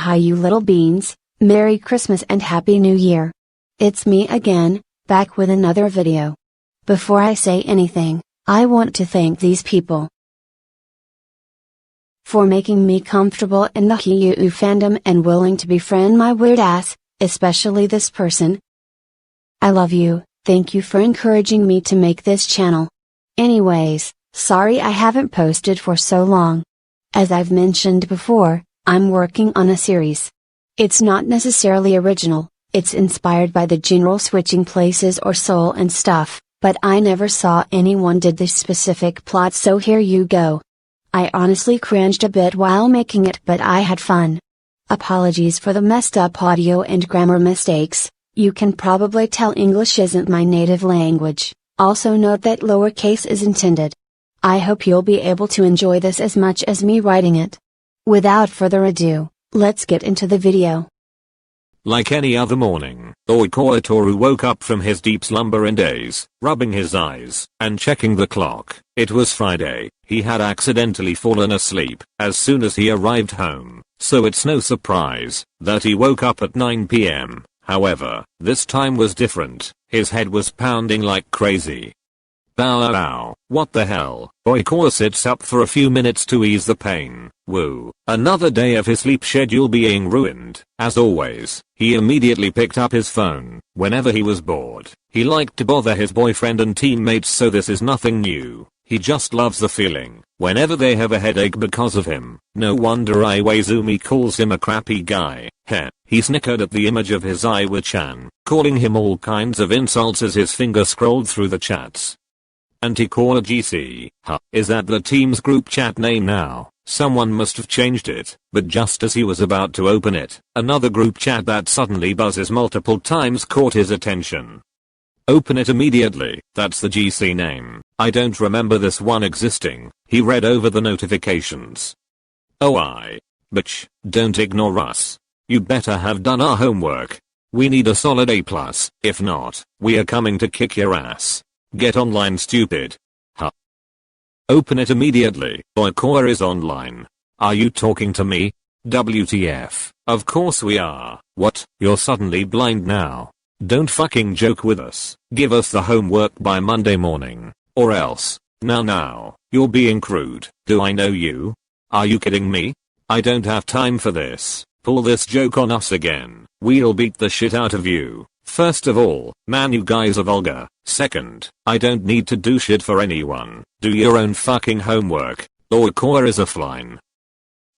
Hi you little beans, Merry Christmas and Happy New Year. It's me again, back with another video. Before I say anything, I want to thank these people for making me comfortable in the Haikyuu fandom and willing to befriend my weird ass, especially this person. I love you, thank you for encouraging me to make this channel. Anyways, sorry I haven't posted for so long. As I've mentioned before, I'm working on a series. It's not necessarily original, it's inspired by the general switching places or soul and stuff, but I never saw anyone did this specific plot, so here you go. I honestly cringed a bit while making it, but I had fun. Apologies for the messed up audio and grammar mistakes. You can probably tell English isn't my native language. Also note that lowercase is intended. I hope you'll be able to enjoy this as much as me writing it. Without further ado, let's get into the video. Like any other morning, Oikawa woke up from his deep slumber and daze, rubbing his eyes, and checking the clock. It was Friday. He had accidentally fallen asleep as soon as he arrived home, so it's no surprise that he woke up at 9 p.m. However, this time was different. His head was pounding like crazy. Ow, what the hell? Oikawa sits up for a few minutes to ease the pain. Woo, another day of his sleep schedule being ruined. As always, he immediately picked up his phone whenever he was bored. He liked to bother his boyfriend and teammates, so this is nothing new. He just loves the feeling whenever they have a headache because of him. No wonder Iwaizumi calls him a crappy guy. Heh. He snickered at the image of his Iwa-chan, calling him all kinds of insults as his finger scrolled through the chats. Anti-Core GC, huh, is that the team's group chat name now? Someone must have changed it, but just as he was about to open it, another group chat that suddenly buzzes multiple times caught his attention. Open it immediately, that's the GC name. I don't remember this one existing. He read over the notifications. Oh bitch, don't ignore us. You better have done our homework. We need a solid A+, if not, we are coming to kick your ass. Get online, stupid. Huh. Open it immediately. Oikawa is online. Are you talking to me? WTF. Of course we are. What? You're suddenly blind now? Don't fucking joke with us. Give us the homework by Monday morning. Or else. Now, you're being crude. Do I know you? Are you kidding me? I don't have time for this. Pull this joke on us again. We'll beat the shit out of you. First of all, man, you guys are vulgar. Second, I don't need to do shit for anyone. Do your own fucking homework. Oikawa is offline.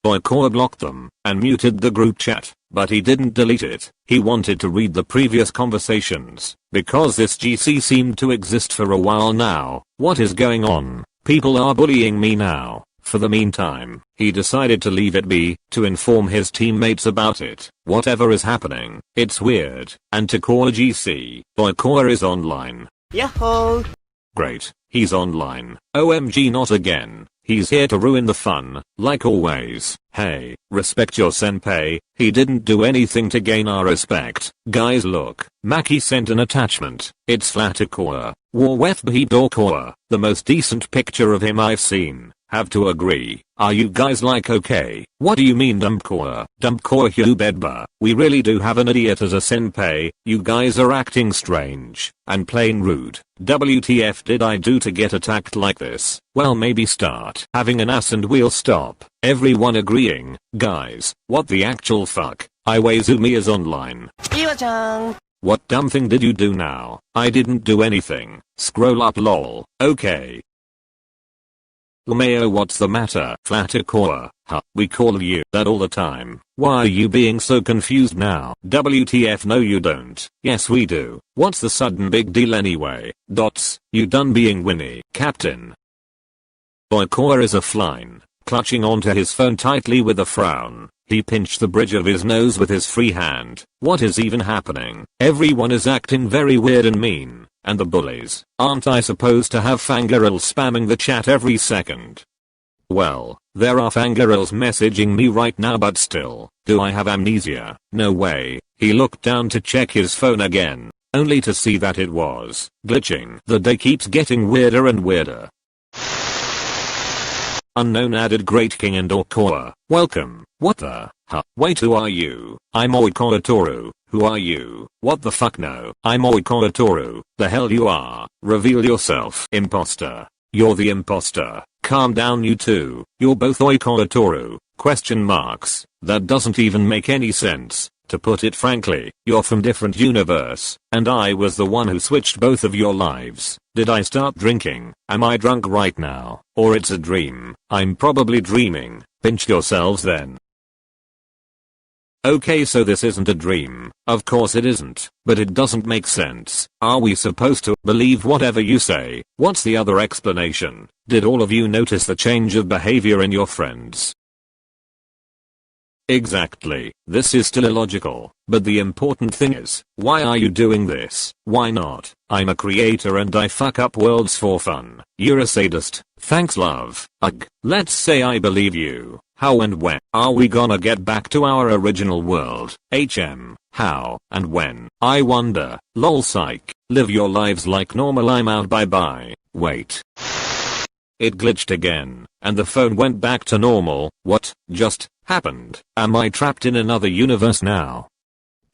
Oikawa blocked them and muted the group chat, but he didn't delete it. He wanted to read the previous conversations because this GC seemed to exist for a while now. What is going on? People are bullying me now. For the meantime, he decided to leave it be, to inform his teammates about it. Whatever is happening, it's weird. And to call GC, Oikawa is online. Yahoo! Great, he's online. OMG, not again. He's here to ruin the fun, like always. Hey, respect your senpai, he didn't do anything to gain our respect. Guys look, Maki sent an attachment. It's Flattercore. Warwefbhidorcore, the most decent picture of him I've seen. Have to agree. Are you guys like okay? What do you mean dumpcore? Dumpcore Hubedba. We really do have an idiot as a senpai. You guys are acting strange and plain rude. WTF did I do to get attacked like this? Well, maybe start having an ass and we'll stop. Everyone agreeing. Guys, what the actual fuck? Iwaizumi is online. Iwa-chan! What dumb thing did you do now? I didn't do anything. Scroll up lol. Okay. Lumeo, what's the matter? Flattercore, huh, we call you that all the time. Why are you being so confused now? WTF, no you don't. Yes we do. What's the sudden big deal anyway? Dots, you done being Winnie, Captain? Oikawa is offline, clutching onto his phone tightly with a frown. He pinched the bridge of his nose with his free hand. What is even happening? Everyone is acting very weird and mean. And the bullies, aren't I supposed to have fangirls spamming the chat every second? Well, there are fangirls messaging me right now, but still, do I have amnesia? No way. He looked down to check his phone again, only to see that it was glitching. The day keeps getting weirder and weirder. Unknown added Great King and Oikawa. Welcome. What the? Huh, wait, who are you? I'm Oikawa Toru. Who are you? What the fuck? No, I'm Oikawa Toru. The hell you are? Reveal yourself. Imposter. You're the imposter. Calm down you two. You're both Oikawa Toru. Question marks. That doesn't even make any sense. To put it frankly, you're from different universe, and I was the one who switched both of your lives. Did I start drinking? Am I drunk right now? Or it's a dream? I'm probably dreaming. Pinch yourselves then. Okay, so this isn't a dream. Of course it isn't, but it doesn't make sense. Are we supposed to believe whatever you say? What's the other explanation? Did all of you notice the change of behavior in your friends? Exactly. This is still illogical, but the important thing is, why are you doing this? Why not? I'm a creator and I fuck up worlds for fun. You're a sadist. Thanks love. Ugh. Let's say I believe you. How and when are we gonna get back to our original world? How and when? I wonder. Lol psych. Live your lives like normal. I'm out, bye bye. Wait. It glitched again, and the phone went back to normal. What just happened? Am I trapped in another universe now?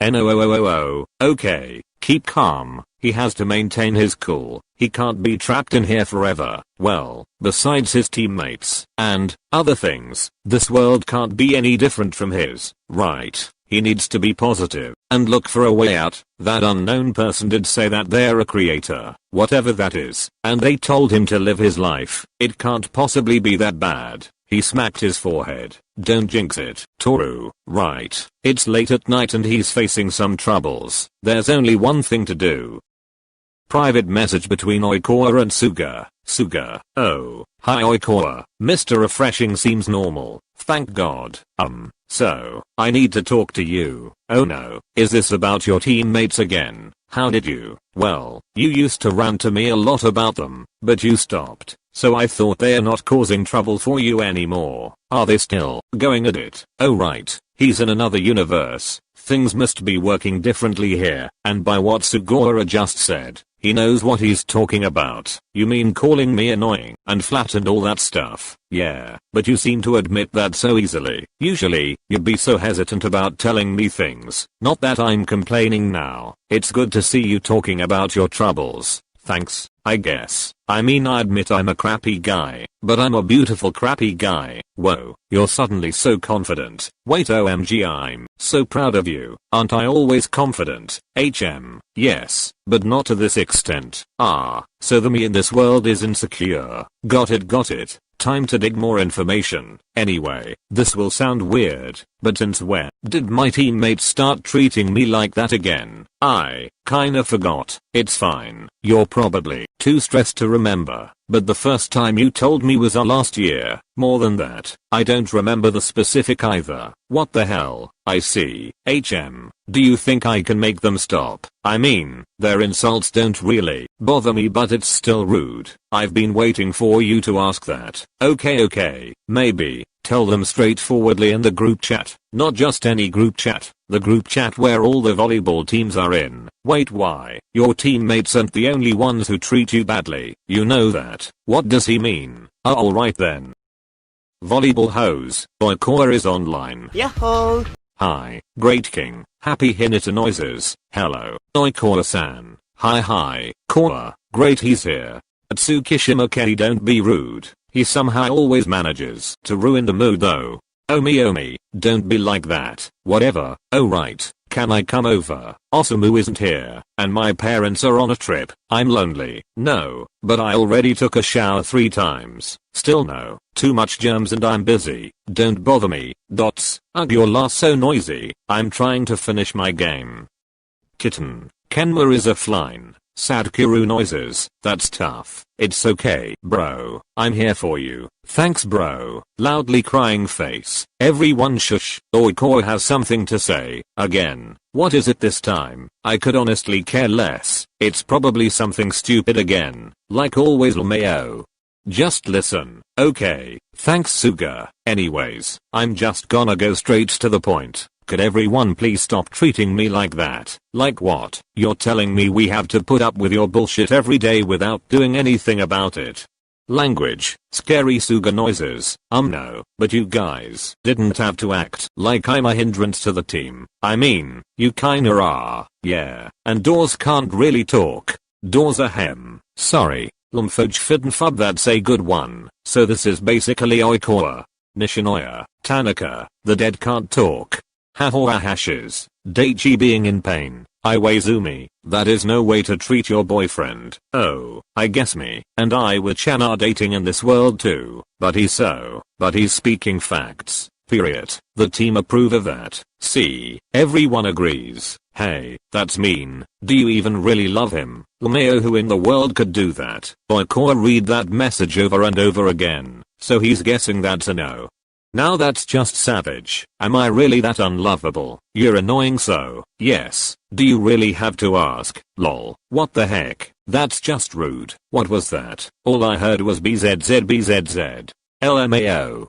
No. Okay, keep calm. He has to maintain his cool. He can't be trapped in here forever. Well, besides his teammates and other things, this world can't be any different from his, right? He needs to be positive and look for a way out. That unknown person did say that they're a creator, whatever that is, and they told him to live his life. It can't possibly be that bad. He smacked his forehead. Don't jinx it. Toru, right. It's late at night and he's facing some troubles. There's only one thing to do. Private message between Oikawa and Suga. Suga, oh, hi Oikawa. Mr. Refreshing seems normal. Thank God. So, I need to talk to you. Oh no, is this about your teammates again? How did you? Well, you used to rant to me a lot about them, but you stopped. So I thought they're not causing trouble for you anymore. Are they still going at it? Oh right, he's in another universe. Things must be working differently here, and by what Sugawara just said, he knows what he's talking about. You mean calling me annoying and flat and all that stuff? Yeah, but you seem to admit that so easily. Usually, you'd be so hesitant about telling me things. Not that I'm complaining now. It's good to see you talking about your troubles. Thanks, I guess. I mean, I admit I'm a crappy guy, but I'm a beautiful crappy guy. Whoa, you're suddenly so confident. Wait, OMG, I'm so proud of you. Aren't I always confident? Yes, but not to this extent. So the me in this world is insecure. Got it. Time to dig more information. Anyway, this will sound weird, but since when did my teammates start treating me like that again? I kinda forgot. It's fine. You're probably too stressed to remember, but the first time you told me was last year. More than that, I don't remember the specific either. What the hell? I see. Do you think I can make them stop? I mean, their insults don't really bother me, but it's still rude. I've been waiting for you to ask that. Okay, maybe. Tell them straightforwardly in the group chat. Not just any group chat. The group chat where all the volleyball teams are in. Wait, why? Your teammates aren't the only ones who treat you badly. You know that. What does he mean? Alright then. Volleyball hose. Oikawa is online. Yahoo! Hi, Great King. Happy Hinata noises. Hello, Oikawa-san. Hi, Kawa. Great, he's here. Tsukishima Kenny, don't be rude. He somehow always manages to ruin the mood though. Oh me, don't be like that. Whatever. Oh right, can I come over? Osamu isn't here, and my parents are on a trip. I'm lonely. No, but I already took a shower 3 times. Still no. Too much germs and I'm busy. Don't bother me. Dots. Ugh, you're last so noisy. I'm trying to finish my game. Kitten. Kenma is offline. Sad Kiru noises. That's tough. It's okay, bro. I'm here for you. Thanks, bro. Loudly crying face. Everyone shush. Oikawa has something to say. Again. What is it this time? I could honestly care less. It's probably something stupid again. Like always, Lmao. Just listen. Okay. Thanks, Suga. Anyways, I'm just gonna go straight to the point. Could everyone please stop treating me like that? Like what? You're telling me we have to put up with your bullshit every day without doing anything about it? Language, scary Suga noises, no, but you guys didn't have to act like I'm a hindrance to the team. I mean, you kinda are, yeah, and doors can't really talk. Doors ahem. Sorry, Lumfoj Fiddenfub, that's a good one. So this is basically Oikawa. Nishinoya, Tanaka, the dead can't talk. Hahoa hashes, Daichi being in pain. Iwaizumi, that is no way to treat your boyfriend. Oh, I guess me and Iwa-chan are dating in this world too, but he's speaking facts, period. The team approve of that. See, everyone agrees. Hey, that's mean. Do you even really love him? Lameo, who in the world could do that? Oikawa read that message over and over again, so he's guessing that's a no. Now that's just savage. Am I really that unlovable? You're annoying so. Yes. Do you really have to ask? Lol. What the heck? That's just rude. What was that? All I heard was BZZ. LMAO.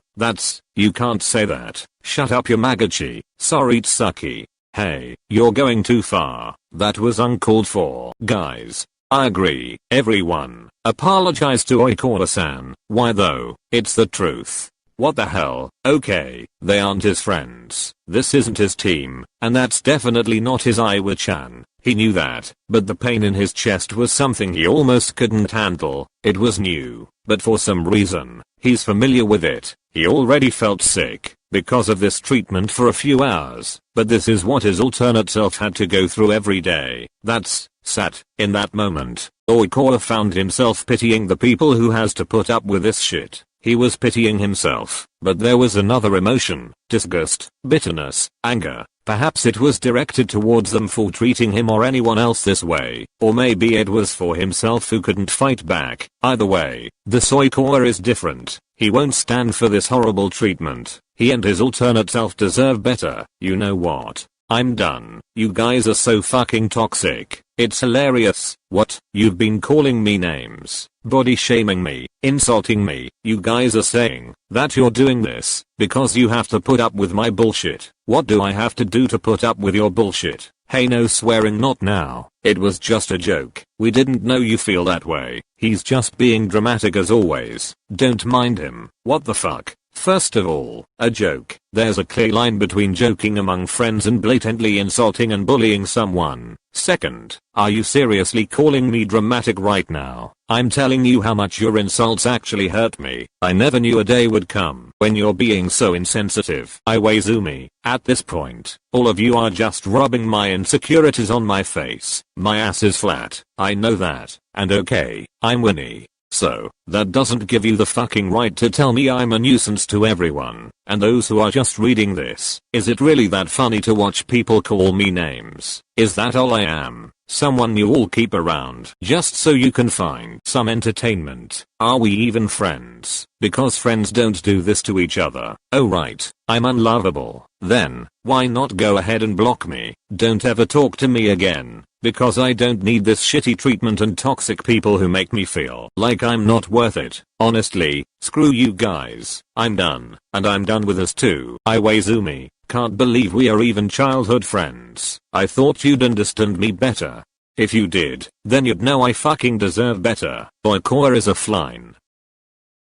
You can't say that. Shut up, you Magachi. Sorry Tsuki. Hey, you're going too far. That was uncalled for. Guys, I agree. Everyone, apologize to Oikawa-san. Why though? It's the truth. What the hell? Okay, they aren't his friends. This isn't his team, and that's definitely not his Iwa-chan. He knew that, but the pain in his chest was something he almost couldn't handle. It was new, but for some reason, he's familiar with it. He already felt sick because of this treatment for a few hours, but this is what his alternate self had to go through every day. That's sad. In that moment, Oikawa found himself pitying the people who has to put up with this shit. He was pitying himself, but there was another emotion, disgust, bitterness, anger. Perhaps it was directed towards them for treating him or anyone else this way, or maybe it was for himself who couldn't fight back. Either way, this Oikawa is different. He won't stand for this horrible treatment. He and his alternate self deserve better. You know what? I'm done. You guys are so fucking toxic. It's hilarious. What? You've been calling me names, body shaming me, insulting me. You guys are saying that you're doing this because you have to put up with my bullshit. What do I have to do to put up with your bullshit? Hey, no swearing, not now. It was just a joke. We didn't know you feel that way. He's just being dramatic as always. Don't mind him. What the fuck? First of all, a joke. There's a clear line between joking among friends and blatantly insulting and bullying someone. Second, are you seriously calling me dramatic right now? I'm telling you how much your insults actually hurt me. I never knew a day would come when you're being so insensitive. Iwaizumi, at this point, all of you are just rubbing my insecurities on my face. My ass is flat. I know that. And okay, I'm Winnie. So, that doesn't give you the fucking right to tell me I'm a nuisance to everyone, and those who are just reading this. Is it really that funny to watch people call me names? Is that all I am? Someone you all keep around just so you can find some entertainment? Are we even friends? Because friends don't do this to each other. Oh right, I'm unlovable. Then, why not go ahead and block me? Don't ever talk to me again. Because I don't need this shitty treatment and toxic people who make me feel like I'm not worth it. Honestly, screw you guys. I'm done. And I'm done with this too. Iwaizumi, can't believe we are even childhood friends. I thought you'd understand me better. If you did, then you'd know I fucking deserve better. Oikawa is offline.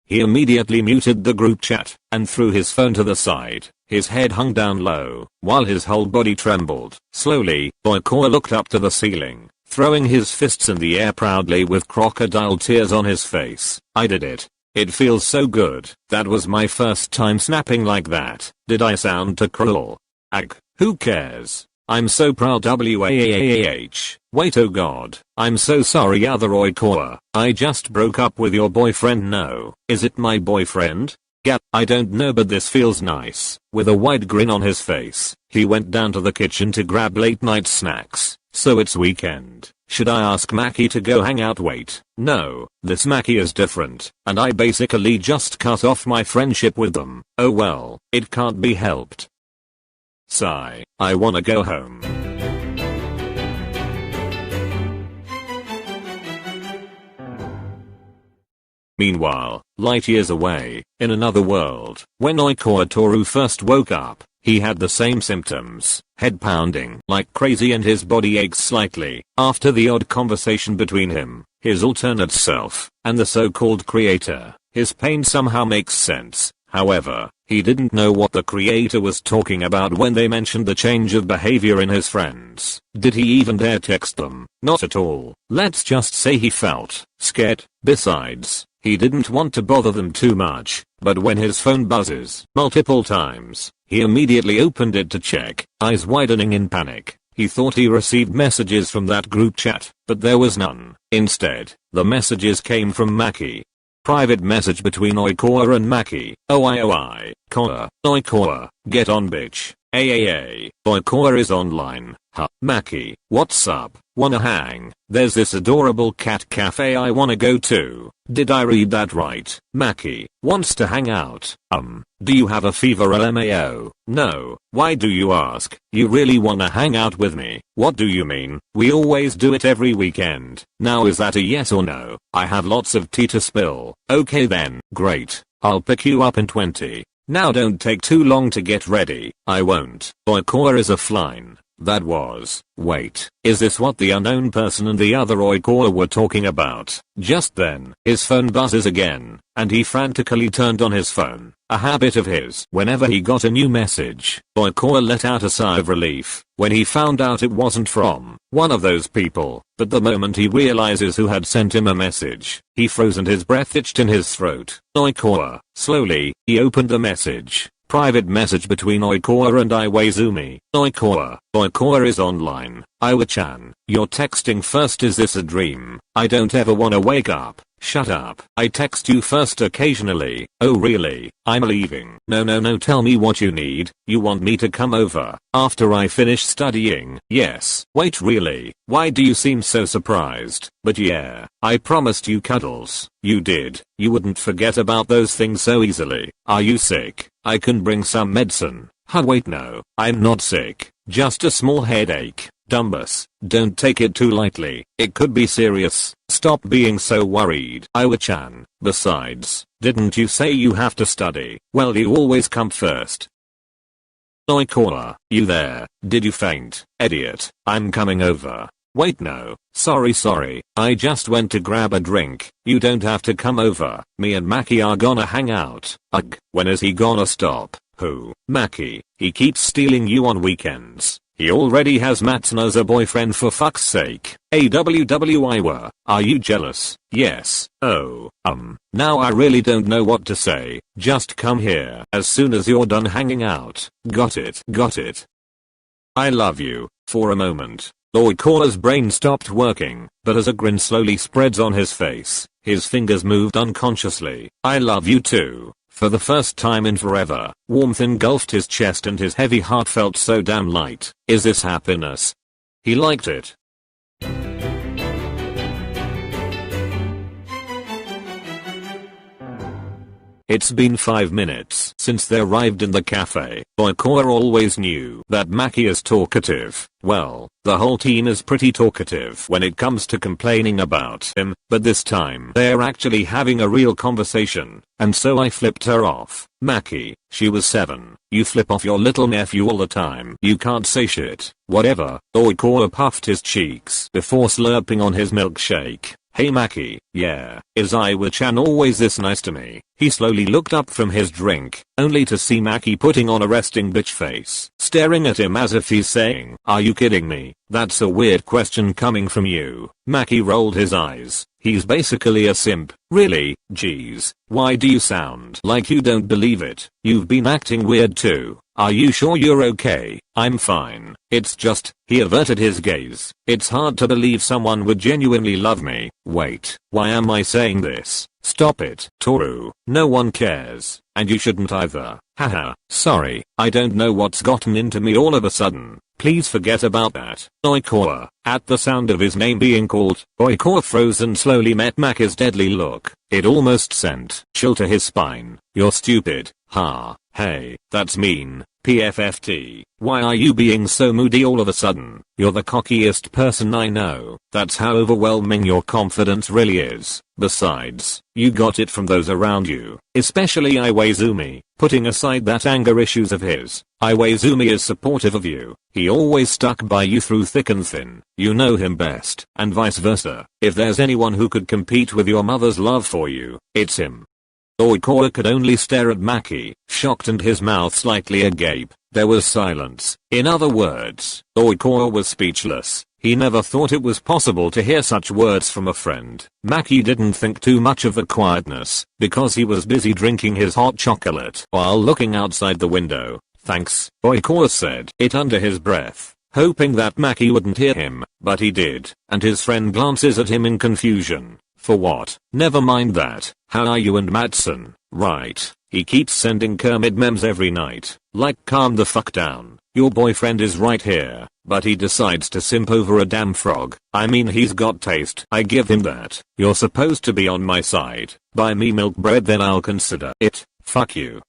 He immediately muted the group chat and threw his phone to the side. His head hung down low, while his whole body trembled. Slowly, Oikawa looked up to the ceiling, throwing his fists in the air proudly with crocodile tears on his face. I did it. It feels so good. That was my first time snapping like that. Did I sound too cruel? Ag, who cares? I'm so proud. WAAAH. Wait, oh god. I'm so sorry, other Oikawa. I just broke up with your boyfriend. No. Is it my boyfriend? Yeah, I don't know, but this feels nice. With a wide grin on his face, he went down to the kitchen to grab late night snacks. So it's weekend. Should I ask Maki to go hang out? Wait, no, this Maki is different, and I basically just cut off my friendship with them. Oh well, it can't be helped. Sigh, I wanna go home. Meanwhile, light years away, in another world, when Oikawa Toru first woke up, He had the same symptoms, head pounding like crazy and his body aches slightly. After the odd conversation between him, his alternate self, and the so-called creator, his pain somehow makes sense. However, he didn't know what the creator was talking about when they mentioned the change of behavior in his friends. Did he even dare text them? Not at all. Let's just say he felt scared. Besides, he didn't want to bother them too much, but when his phone buzzes multiple times, he immediately opened it to check, eyes widening in panic. He thought he received messages from that group chat, but there was none. Instead, the messages came from Maki. Private message between Oikawa and Maki. Oikawa, get on bitch. Oikawa is online. Maki, what's up? Wanna hang? There's this adorable cat cafe I wanna go to. Did I read that right? Maki, wants to hang out. Do you have a fever LMAO? No. Why do you ask? You really wanna hang out with me? What do you mean? We always do it every weekend. Now is that a yes or no? I have lots of tea to spill. Okay then. Great. I'll pick you up in 20. Now don't take too long to get ready. I won't. Oikawa is offline. That was. Wait, is this what the unknown person and the other Oikawa were talking about? Just then, his phone buzzes again, and he frantically turned on his phone, a habit of his. Whenever he got a new message, Oikawa let out a sigh of relief when he found out it wasn't from one of those people. But the moment he realizes who had sent him a message, he froze and his breath itched in his throat. Oikawa. Slowly, he opened the message. Private message between Oikawa and Iwaizumi. Oikawa is online. Iwa-chan, you're texting first. Is this a dream? I don't ever wanna wake up. Shut up. I text you first occasionally. Oh really? I'm leaving. No, tell me what you need. You want me to come over after I finish studying? Yes. Wait, really? Why do you seem so surprised? But yeah, I promised you cuddles. You did. You wouldn't forget about those things so easily. Are you sick? I can bring some medicine. Wait, no, I'm not sick. Just a small headache. Dumbus, don't take it too lightly. It could be serious. Stop being so worried. Iwa-chan, besides, didn't you say you have to study? Well, you always come first. Oikawa, you there? Did you faint? Idiot, I'm coming over. Wait, no, sorry, I just went to grab a drink. You don't have to come over. Me and Maki are gonna hang out. Ugh, when is he gonna stop? Who? Maki, he keeps stealing you on weekends. He already has Matsuno as a boyfriend, for fuck's sake. AWWIWA, are you jealous? Yes. Oh, now I really don't know what to say. Just come here as soon as you're done hanging out. Got it. I love you. For a moment, Oikawa's brain stopped working, but as a grin slowly spreads on his face, his fingers moved unconsciously. I love you too. For the first time in forever, warmth engulfed his chest and his heavy heart felt so damn light. Is this happiness? He liked it. It's been 5 minutes since they arrived in the cafe. Oikawa always knew that Maki is talkative. Well, the whole team is pretty talkative when it comes to complaining about him, but this time they're actually having a real conversation, and so I flipped her off. Maki, she was 7. You flip off your little nephew all the time. You can't say shit. Whatever. Oikawa puffed his cheeks before slurping on his milkshake. Hey Maki, yeah, is Iwa-chan always this nice to me? He slowly looked up from his drink, only to see Maki putting on a resting bitch face, staring at him as if he's saying, are you kidding me? That's a weird question coming from you. Maki rolled his eyes. He's basically a simp. Really? Jeez. Why do you sound like you don't believe it? You've been acting weird too. Are you sure you're okay? I'm fine. It's just, he averted his gaze. It's hard to believe someone would genuinely love me. Wait, why am I saying this? Stop it, Toru. No one cares. And you shouldn't either. Haha, sorry, I don't know what's gotten into me all of a sudden. Please forget about that. Oikawa. At the sound of his name being called, Oikawa froze and slowly met Maki's deadly look. It almost sent chill to his spine. You're stupid. Ha. Hey, that's mean. PFFT, why are you being so moody all of a sudden? You're the cockiest person I know. That's how overwhelming your confidence really is. Besides, you got it from those around you, especially Iwaizumi. Putting aside that anger issues of his, Iwaizumi is supportive of you. He always stuck by you through thick and thin. You know him best, and vice versa. If there's anyone who could compete with your mother's love for you, it's him. Oikawa could only stare at Maki, shocked and his mouth slightly agape. There was silence. In other words, Oikawa was speechless. He never thought it was possible to hear such words from a friend. Maki didn't think too much of the quietness, because he was busy drinking his hot chocolate while looking outside the window. Thanks, Oikawa said it under his breath, hoping that Maki wouldn't hear him, but he did, and his friend glances at him in confusion. For what? Never mind that. How are you and Matson? Right. He keeps sending Kermit memes every night. Like, calm the fuck down. Your boyfriend is right here, but he decides to simp over a damn frog. I mean, he's got taste. I give him that. You're supposed to be on my side. Buy me milk bread, then I'll consider it. Fuck you.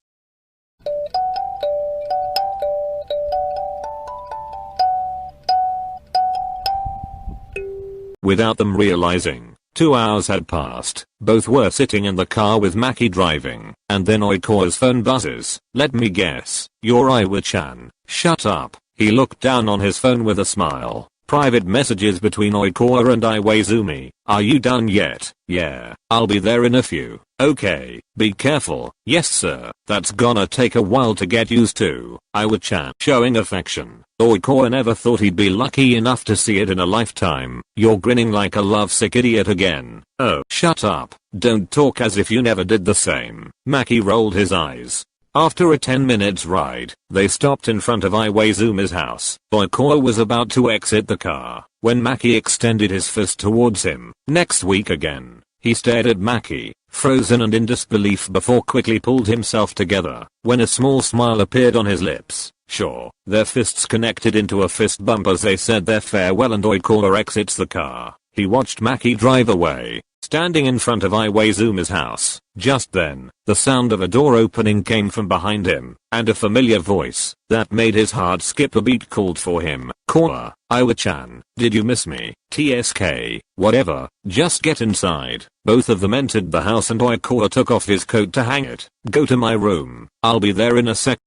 Without them realizing, 2 hours had passed. Both were sitting in the car with Maki driving, and then Oikawa's phone buzzes. Let me guess, you're Iwa-chan. Shut up. He looked down on his phone with a smile. Private messages between Oikawa and Iwaizumi. Are you done yet? Yeah, I'll be there in a few. Okay, be careful. Yes sir. That's gonna take a while to get used to. Iwa-chan. Showing affection. Oikawa never thought he'd be lucky enough to see it in a lifetime. You're grinning like a lovesick idiot again. Oh, shut up. Don't talk as if you never did the same. Maki rolled his eyes. After a 10 minutes ride, they stopped in front of Iwaizumi's house. Oikawa was about to exit the car when Maki extended his fist towards him. Next week again. He stared at Maki, frozen and in disbelief, before quickly pulled himself together when a small smile appeared on his lips. Sure, their fists connected into a fist bump as they said their farewell, and Oikawa exits the car. He watched Maki drive away, standing in front of Iwaizumi's house. Just then, the sound of a door opening came from behind him, and a familiar voice that made his heart skip a beat called for him. Kawa, Iwa-chan, did you miss me? TSK, whatever, just get inside. Both of them entered the house and Oikawa took off his coat to hang it. Go to my room, I'll be there in a sec.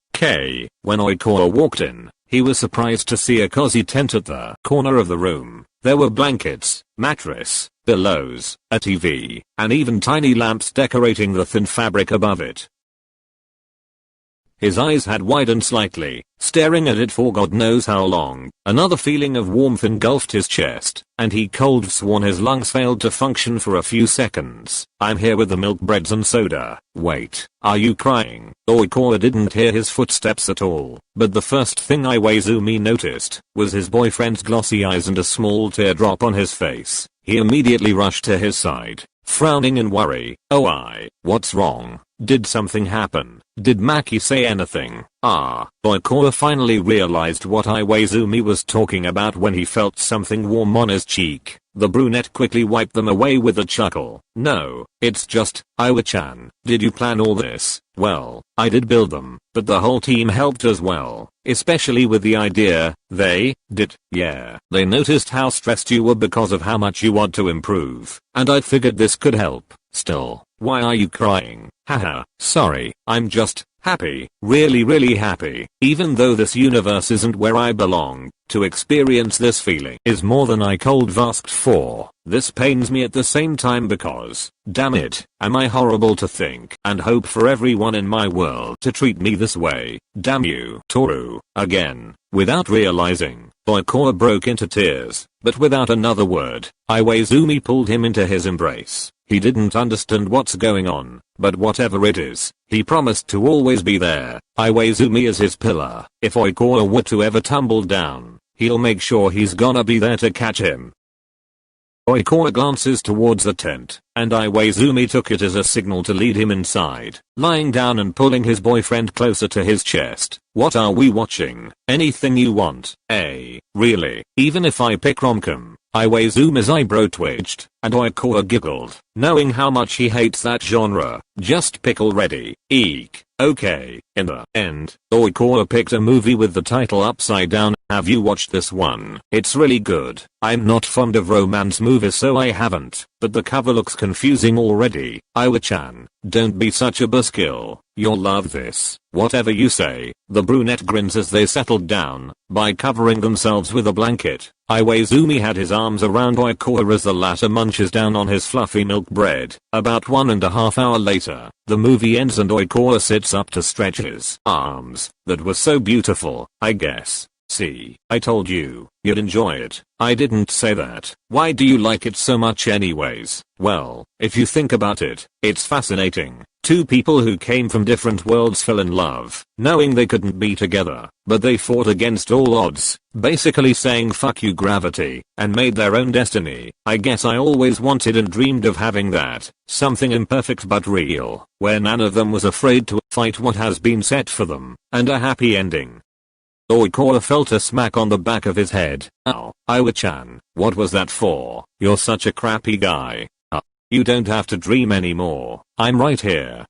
When Oikawa walked in, he was surprised to see a cozy tent at the corner of the room. There were blankets, mattress, pillows, a TV, and even tiny lamps decorating the thin fabric above it. His eyes had widened slightly, staring at it for God knows how long. Another feeling of warmth engulfed his chest, and he cold sworn his lungs failed to function for a few seconds. I'm here with the milk breads and soda. Wait, are you crying? Oikawa didn't hear his footsteps at all, but the first thing Iwaizumi noticed was his boyfriend's glossy eyes and a small teardrop on his face. He immediately rushed to his side, frowning in worry. Oh, what's wrong? Did something happen? Did Maki say anything? Oikawa finally realized what Iwaizumi was talking about when he felt something warm on his cheek. The brunette quickly wiped them away with a chuckle. No, it's just, Iwa-chan, did you plan all this? Well, I did build them, but the whole team helped as well, especially with the idea. They did, yeah. They noticed how stressed you were because of how much you want to improve, and I figured this could help. Still, why are you crying? Haha, sorry, I'm just happy, really happy. Even though this universe isn't where I belong, to experience this feeling is more than I could have asked for. This pains me at the same time because, damn it, am I horrible to think and hope for everyone in my world to treat me this way. Damn you, Toru. Again. Without realizing, Oikawa broke into tears, but without another word, Iwaizumi pulled him into his embrace. He didn't understand what's going on, but whatever it is, he promised to always be there. Iwaizumi is his pillar. If Oikawa were to ever tumble down, he'll make sure he's gonna be there to catch him. Oikawa glances towards the tent, and Iwaizumi took it as a signal to lead him inside, lying down and pulling his boyfriend closer to his chest. What are we watching? Anything you want. Really? Even if I pick romcom, Iwazumi's eyebrow twitched, and Oikawa giggled, knowing how much he hates that genre. Just pick already. Eek. Okay. In the end, Oikawa picked a movie with the title upside down. Have you watched this one? It's really good. I'm not fond of romance movies, so I haven't, but the cover looks confusing already. Iwa-chan, don't be such a buzzkill. You'll love this. Whatever you say. The brunette grins as they settled down, by covering themselves with a blanket. Iwazumi had his arms around Oikawa as the latter munches down on his fluffy milk bread. About 1.5 hours later, the movie ends and Oikawa sits up to stretch his arms. That was so beautiful, I guess. See, I told you, you'd enjoy it. I didn't say that. Why do you like it so much anyways? Well, if you think about it, it's fascinating. Two people who came from different worlds fell in love, knowing they couldn't be together, but they fought against all odds, basically saying fuck you gravity, and made their own destiny. I guess I always wanted and dreamed of having that, something imperfect but real, where none of them was afraid to fight what has been set for them, and a happy ending. Oikawa felt a smack on the back of his head. Ow, Iwa-chan, what was that for? You're such a crappy guy. You don't have to dream anymore. I'm right here.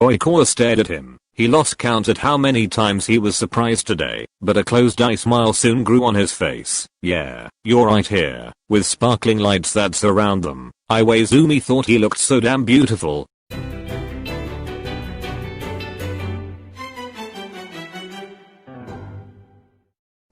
Oikawa stared at him. He lost count at how many times he was surprised today, but a closed-eye smile soon grew on his face. Yeah, you're right here, with sparkling lights that surround them. Iwazumi thought he looked so damn beautiful.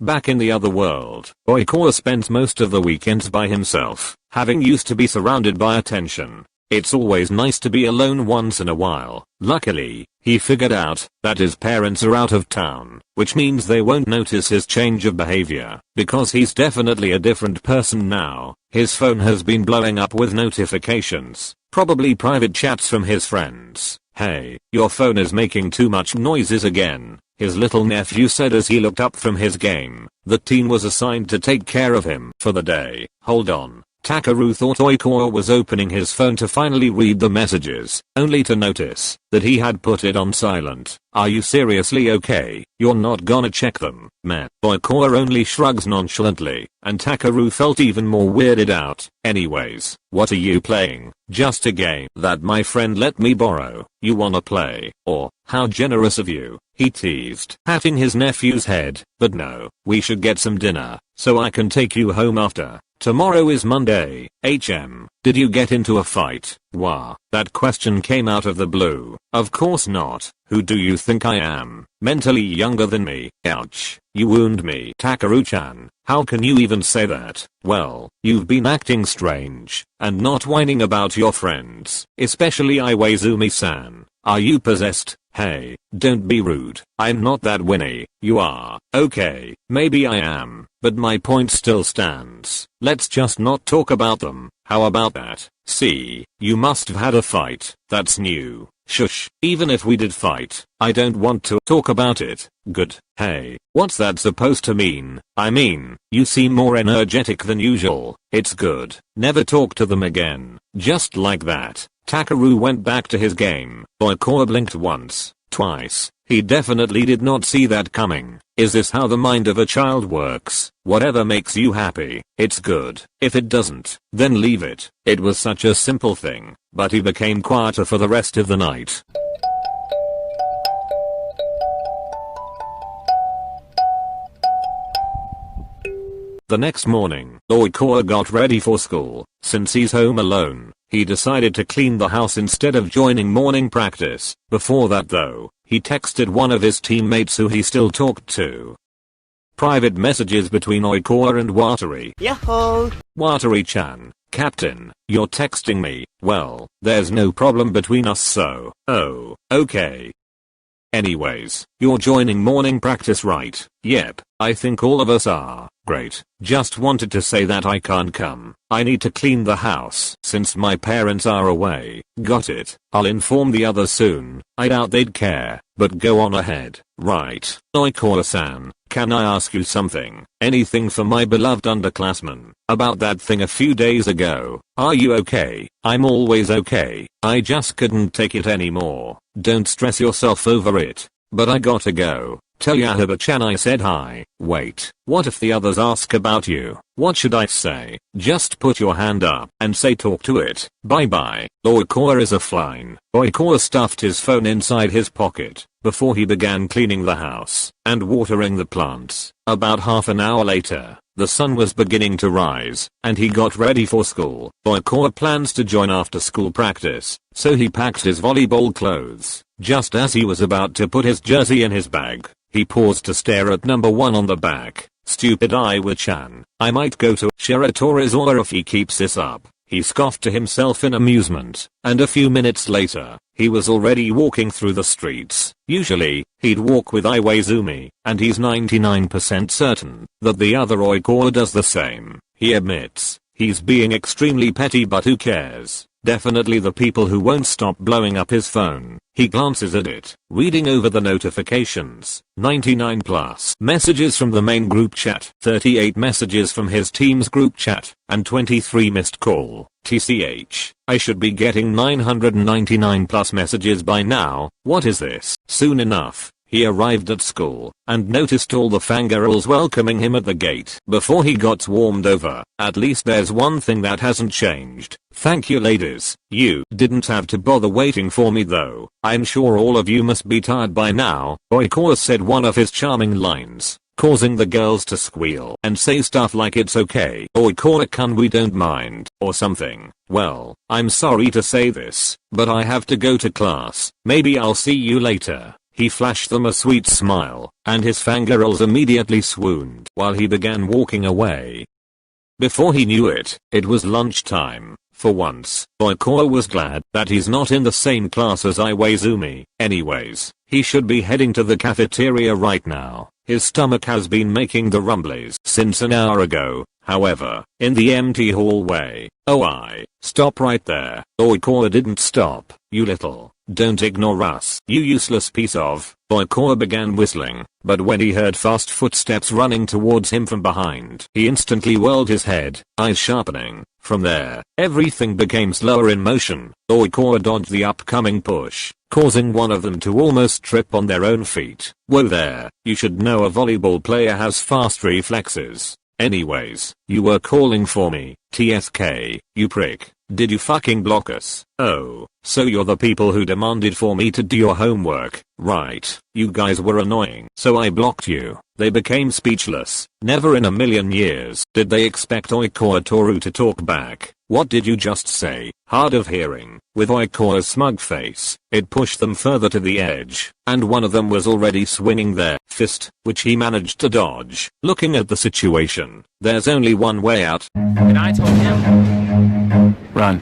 Back in the other world, Oikawa spends most of the weekends by himself, having used to be surrounded by attention. It's always nice to be alone once in a while. Luckily, he figured out that his parents are out of town, which means they won't notice his change of behavior, because he's definitely a different person now. His phone has been blowing up with notifications, probably private chats from his friends. Hey, your phone is making too much noises again, his little nephew said as he looked up from his game. The teen was assigned to take care of him for the day. Hold on. Takeru thought Oikawa was opening his phone to finally read the messages, only to notice that he had put it on silent. Are you seriously okay? You're not gonna check them, man. Oikawa only shrugs nonchalantly, and Takeru felt even more weirded out. Anyways, what are you playing? Just a game that my friend let me borrow. You wanna play? Or, how generous of you, he teased, patting his nephew's head. But no, we should get some dinner, so I can take you home after. Tomorrow is Monday. Did you get into a fight? Wah, that question came out of the blue. Of course not. Who do you think I am? Mentally younger than me. Ouch. You wound me. Takeru-chan, how can you even say that? Well, you've been acting strange, and not whining about your friends, especially Iwazumi-san. Are you possessed? Hey, don't be rude. I'm not that Winnie. You are. Okay, maybe I am, but my point still stands. Let's just not talk about them. How about that? See, you must have had a fight. That's new. Shush. Even if we did fight, I don't want to talk about it. Good. Hey, what's that supposed to mean? I mean, you seem more energetic than usual. It's good. Never talk to them again. Just like that. Takeru went back to his game. Oikawa blinked once, twice. He definitely did not see that coming. Is this how the mind of a child works? Whatever makes you happy, it's good. If it doesn't, then leave it. It was such a simple thing, but he became quieter for the rest of the night. The next morning, Oikawa got ready for school. Since he's home alone, he decided to clean the house instead of joining morning practice. Before that though, he texted one of his teammates who he still talked to. Private messages between Oikawa and Watari. Yahoo! Watari-chan, Captain, you're texting me. Well, there's no problem between us, so, oh, okay. Anyways, you're joining morning practice, right? Yep, I think all of us are. Great. Just wanted to say that I can't come. I need to clean the house since my parents are away. Got it. I'll inform the others soon. I doubt they'd care, but go on ahead. Right. Oikawa-san, can I ask you something? Anything for my beloved underclassman? About that thing a few days ago. Are you okay? I'm always okay. I just couldn't take it anymore. Don't stress yourself over it. But I gotta go. Tell Yahaba-chan I said hi. Wait, what if the others ask about you? What should I say? Just put your hand up and say talk to it. Bye bye. Oikawa is offline. Oikawa stuffed his phone inside his pocket before he began cleaning the house and watering the plants. About half an hour later, the sun was beginning to rise, and he got ready for school. Oikawa plans to join after school practice, so he packed his volleyball clothes. Just as he was about to put his jersey in his bag, he paused to stare at number 1 on the back. Stupid Iwa-chan, I might go to Shiratori's or if he keeps this up. He scoffed to himself in amusement, and a few minutes later, he was already walking through the streets. Usually, he'd walk with Iwaizumi, and he's 99% certain that the other Oikawa does the same. He admits, he's being extremely petty, but who cares? Definitely the people who won't stop blowing up his phone. He glances at it, reading over the notifications. 99 plus messages from the main group chat, 38 messages from his team's group chat, and 23 missed call. TCH, I should be getting 999 plus messages by now. What is this? Soon enough, he arrived at school and noticed all the fangirls welcoming him at the gate. Before he got swarmed over, at least there's one thing that hasn't changed. Thank you ladies, you didn't have to bother waiting for me though. I'm sure all of you must be tired by now. Oikawa said one of his charming lines, causing the girls to squeal and say stuff like it's okay. Oikawa-kun, we don't mind, or something. Well, I'm sorry to say this, but I have to go to class. Maybe I'll see you later. He flashed them a sweet smile, and his fangirls immediately swooned while he began walking away. Before he knew it, it was lunchtime. For once, Oikawa was glad that he's not in the same class as Iwaizumi. Anyways, he should be heading to the cafeteria right now. His stomach has been making the rumblies since an hour ago. However, in the empty hallway, stop right there. Oikawa didn't stop. You little, don't ignore us. You useless piece of. Oikawa began whistling, but when he heard fast footsteps running towards him from behind, he instantly whirled his head, eyes sharpening. From there, everything became slower in motion. Oikawa dodged the upcoming push, causing one of them to almost trip on their own feet. Whoa there, you should know a volleyball player has fast reflexes. Anyways, you were calling for me, TSK, you prick. Did you fucking block us? Oh, so you're the people who demanded for me to do your homework, right? You guys were annoying, so I blocked you. They became speechless. Never in a million years did they expect Oikawa Toru to talk back. What did you just say? Hard of hearing. With Oikawa's smug face, it pushed them further to the edge, and one of them was already swinging their fist, which he managed to dodge. Looking at the situation, there's only one way out. And I told him, run.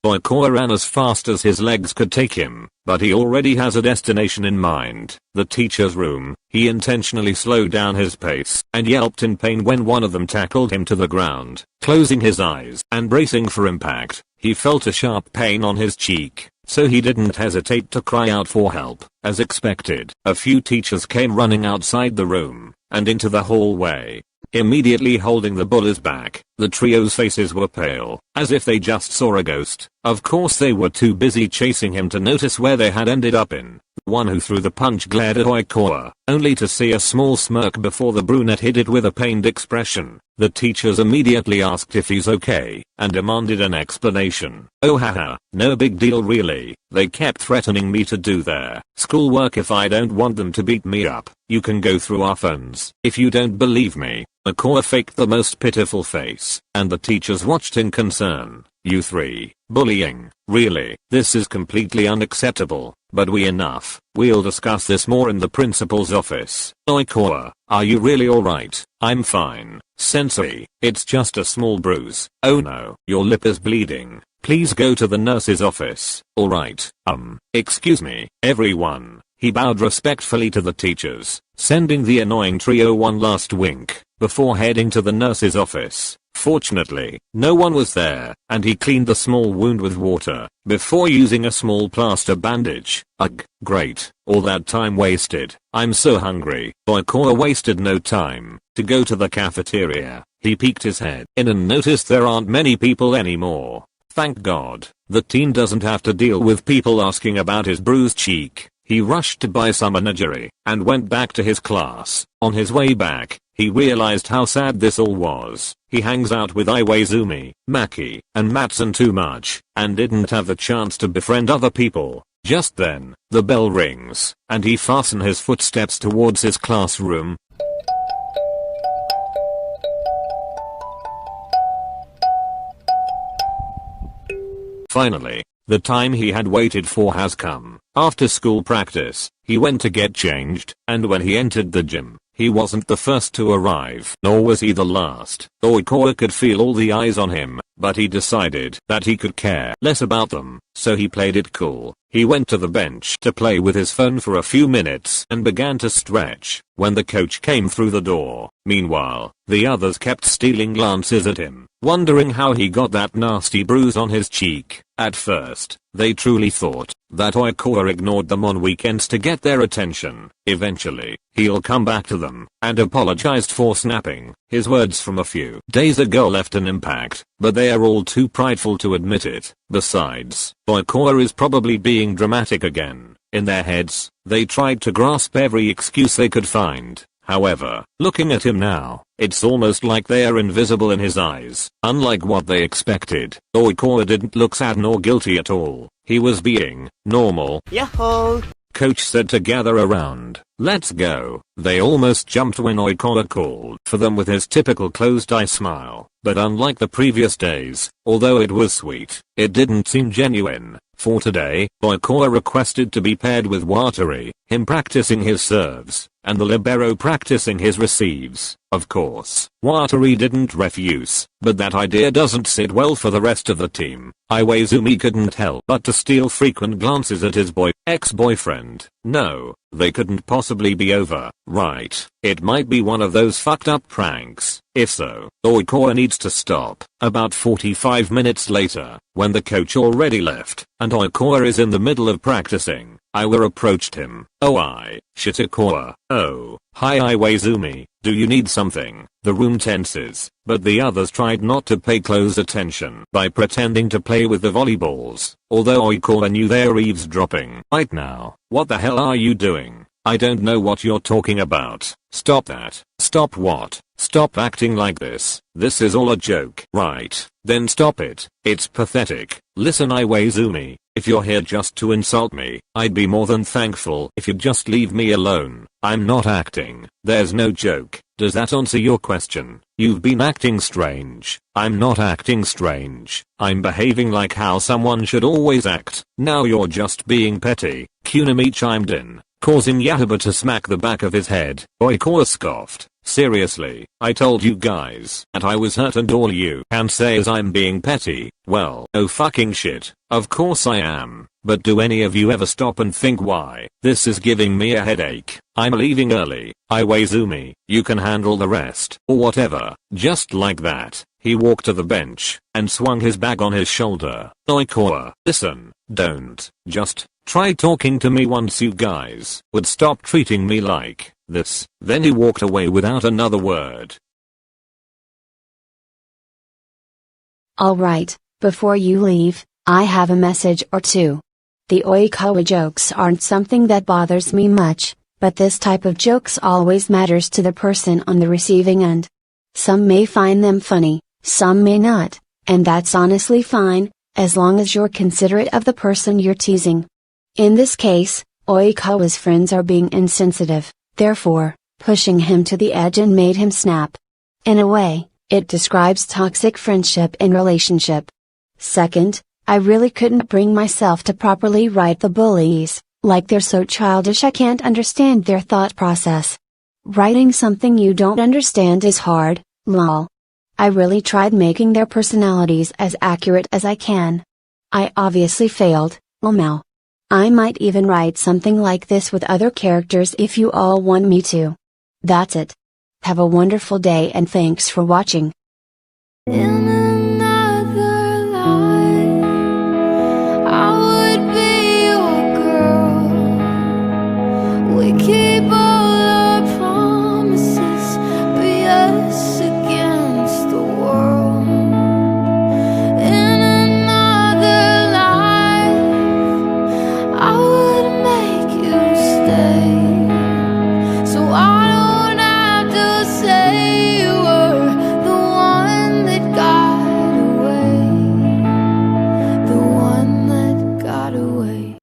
Oikawa ran as fast as his legs could take him, but he already has a destination in mind, the teacher's room. He intentionally slowed down his pace and yelped in pain when one of them tackled him to the ground. Closing his eyes and bracing for impact, he felt a sharp pain on his cheek, so he didn't hesitate to cry out for help. As expected, a few teachers came running outside the room and into the hallway, immediately holding the bullies back. The trio's faces were pale, as if they just saw a ghost. Of course they were too busy chasing him to notice where they had ended up in. One who threw the punch glared at Oikawa, only to see a small smirk before the brunette hid it with a pained expression. The teachers immediately asked if he's okay, and demanded an explanation. Oh haha, no big deal really. They kept threatening me to do their schoolwork if I don't want them to beat me up. You can go through our phones. If you don't believe me. Oikawa faked the most pitiful face, and the teachers watched in concern. You three, bullying, really, this is completely unacceptable, but enough. We'll discuss this more in the principal's office. Oikawa, are you really alright? I'm fine, sensei, it's just a small bruise. Oh no, your lip is bleeding. Please go to the nurse's office. Alright, excuse me, everyone. He bowed respectfully to the teachers, sending the annoying trio one last wink, before heading to the nurse's office. Fortunately, no one was there, and he cleaned the small wound with water, before using a small plaster bandage. Ugh, great, all that time wasted. I'm so hungry. Oikawa wasted no time to go to the cafeteria. He peeked his head in and noticed there aren't many people anymore. Thank God, the teen doesn't have to deal with people asking about his bruised cheek. He rushed to buy some onigiri and went back to his class. On his way back, he realized how sad this all was. He hangs out with Iwaizumi, Maki, and Matsun too much, and didn't have the chance to befriend other people. Just then, the bell rings, and he fastens his footsteps towards his classroom. Finally, the time he had waited for has come. After school practice, he went to get changed, and when he entered the gym, he wasn't the first to arrive, nor was he the last. Oikawa could feel all the eyes on him, but he decided that he could care less about them, so he played it cool. He went to the bench to play with his phone for a few minutes and began to stretch when the coach came through the door. Meanwhile, the others kept stealing glances at him, wondering how he got that nasty bruise on his cheek. At first, they truly thought that Oikawa ignored them on weekends to get their attention. Eventually, he'll come back to them and apologized for snapping. His words from a few days ago left an impact, but they are all too prideful to admit it. Besides, Oikawa is probably being dramatic again. In their heads, they tried to grasp every excuse they could find. However, looking at him now, it's almost like they are invisible in his eyes. Unlike what they expected, Oikawa didn't look sad nor guilty at all. He was being normal. Yahoo! Coach said to gather around. Let's go. They almost jumped when Oikawa called for them with his typical closed-eye smile. But unlike the previous days, although it was sweet, it didn't seem genuine. For today, Oikawa requested to be paired with Watari, him practicing his serves, and the libero practicing his receives. Of course, Watari didn't refuse, but that idea doesn't sit well for the rest of the team. Iwaizumi couldn't help but to steal frequent glances at his ex-boyfriend. No, they couldn't possibly be over, right? It might be one of those fucked up pranks. If so, Oikawa needs to stop. About 45 minutes later, when the coach already left, and Oikawa is in the middle of practicing, Iwa approached him. Oh Shitakawa. Oh, hi Iwaizumi, do you need something? The room tenses, but the others tried not to pay close attention by pretending to play with the volleyballs, although Oikawa knew they were eavesdropping. Right now, what the hell are you doing? I don't know what you're talking about. Stop that. Stop what? Stop acting like this. This is all a joke. Right. Then stop it. It's pathetic. Listen Iwaizumi, if you're here just to insult me, I'd be more than thankful if you'd just leave me alone. I'm not acting. There's no joke. Does that answer your question? You've been acting strange. I'm not acting strange. I'm behaving like how someone should always act. Now you're just being petty. Kunami chimed in, causing Yahuba to smack the back of his head. Oikawa scoffed. Seriously, I told you guys that I was hurt and all you can say is I'm being petty. Well, oh fucking shit. Of course I am. But do any of you ever stop and think why? This is giving me a headache. I'm leaving early. Iwaizumi, you can handle the rest. Or whatever. Just like that, he walked to the bench and swung his bag on his shoulder. Oikawa, listen, don't just try talking to me once you guys would stop treating me like this. Then he walked away without another word. Alright, before you leave, I have a message or two. The Oikawa jokes aren't something that bothers me much, but this type of jokes always matters to the person on the receiving end. Some may find them funny, some may not, and that's honestly fine, as long as you're considerate of the person you're teasing. In this case, Oikawa's friends are being insensitive, therefore, pushing him to the edge and made him snap. In a way, it describes toxic friendship and relationship. Second, I really couldn't bring myself to properly write the bullies, like they're so childish I can't understand their thought process. Writing something you don't understand is hard, lol. I really tried making their personalities as accurate as I can. I obviously failed, lol. I might even write something like this with other characters if you all want me to. That's it. Have a wonderful day and thanks for watching.